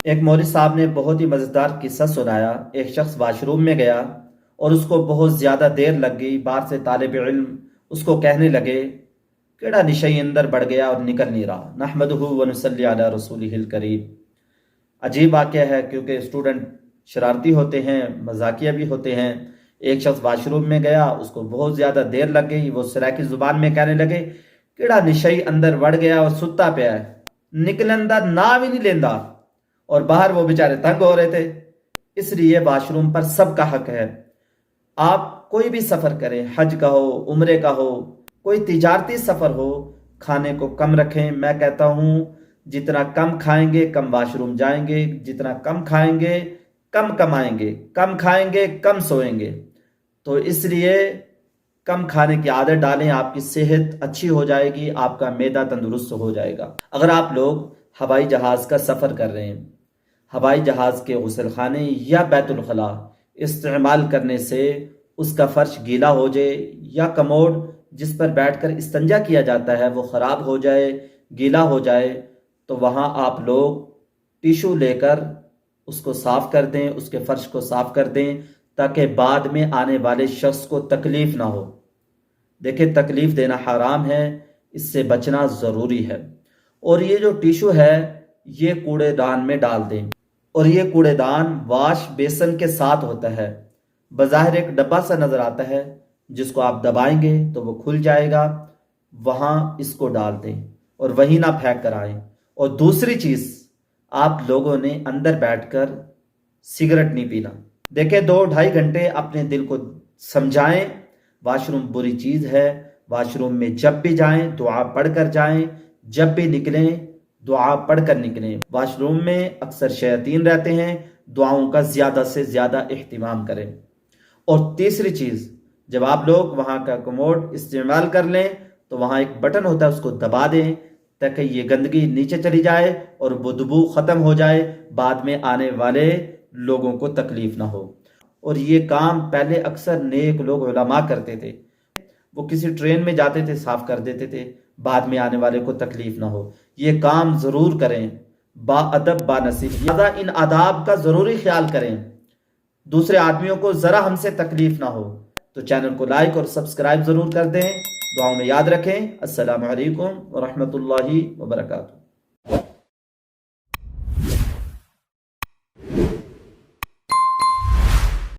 ایک مولوی صاحب نے بہت ہی مزیدار قصہ سنایا۔ ایک شخص واش روم میں گیا اور اس کو بہت زیادہ دیر لگ گئی۔ باہر سے طالب علم اس کو کہنے لگے کیڑا نشئی اندر بڑھ گیا اور نکل نہیں رہا۔ نحمدہ و نصلی علی رسولہ الکریم۔ عجیب واقعہ ہے کیونکہ اسٹوڈنٹ شرارتی ہوتے ہیں، مزاقیہ بھی ہوتے ہیں۔ ایک شخص واش روم میں گیا، اس کو بہت زیادہ دیر لگ گئی۔ وہ سرائکی زبان میں کہنے لگے کیڑا نشئی اندر بڑھ گیا اور ستا پیا ہے، نکلن دا نام ہی نہیں لیندا۔ اور باہر وہ بیچارے تنگ ہو رہے تھے۔ اس لیے واش روم پر سب کا حق ہے۔ آپ کوئی بھی سفر کریں، حج کا ہو، عمرے کا ہو، کوئی تجارتی سفر ہو، کھانے کو کم رکھیں۔ میں کہتا ہوں جتنا کم کھائیں گے کم واش روم جائیں گے، جتنا کم کھائیں گے کم کمائیں گے، کم کھائیں گے کم سوئیں گے۔ تو اس لیے کم کھانے کی عادت ڈالیں، آپ کی صحت اچھی ہو جائے گی، آپ کا معدہ تندرست ہو جائے گا۔ اگر آپ لوگ ہوائی جہاز کا سفر کر رہے ہیں، ہوائی جہاز کے غسل خانے یا بیت الخلاء استعمال کرنے سے اس کا فرش گیلا ہو جائے یا کموڈ جس پر بیٹھ کر استنجا کیا جاتا ہے وہ خراب ہو جائے، گیلا ہو جائے، تو وہاں آپ لوگ ٹیشو لے کر اس کو صاف کر دیں، اس کے فرش کو صاف کر دیں تاکہ بعد میں آنے والے شخص کو تکلیف نہ ہو۔ دیکھیں تکلیف دینا حرام ہے، اس سے بچنا ضروری ہے۔ اور یہ جو ٹیشو ہے یہ کوڑے دان میں ڈال دیں، اور یہ کوڑے دان واش بیسن کے ساتھ ہوتا ہے۔ بظاہر ایک ڈبہ سا نظر آتا ہے، جس کو آپ دبائیں گے تو وہ کھل جائے گا، وہاں اس کو ڈال دیں اور وہیں نہ پھینک کر آئیں۔ اور دوسری چیز، آپ لوگوں نے اندر بیٹھ کر سگریٹ نہیں پینا۔ دیکھیں 2-2.5 گھنٹے اپنے دل کو سمجھائیں واش روم بری چیز ہے۔ واش روم میں جب بھی جائیں دعا پڑھ کر جائیں، جب بھی نکلیں دعا پڑھ کر نکلیں۔ واش روم میں اکثر شیاطین رہتے ہیں، دعاؤں کا زیادہ سے زیادہ اہتمام کریں۔ اور تیسری چیز، جب آپ لوگ وہاں کا کموڈ استعمال کر لیں تو وہاں ایک بٹن ہوتا ہے، اس کو دبا دیں تاکہ یہ گندگی نیچے چلی جائے اور بدبو ختم ہو جائے، بعد میں آنے والے لوگوں کو تکلیف نہ ہو۔ اور یہ کام پہلے اکثر نیک لوگ علماء کرتے تھے، وہ کسی ٹرین میں جاتے تھے صاف کر دیتے تھے، بعد میں آنے والے کو تکلیف نہ ہو۔ یہ کام ضرور کریں، با ادب با نصیب، لہذا ان آداب کا ضروری خیال کریں، دوسرے آدمیوں کو ذرا ہم سے تکلیف نہ ہو۔ تو چینل کو لائک اور سبسکرائب ضرور کر دیں، دعاؤں میں یاد رکھیں۔ السلام علیکم ورحمۃ اللہ وبرکاتہ۔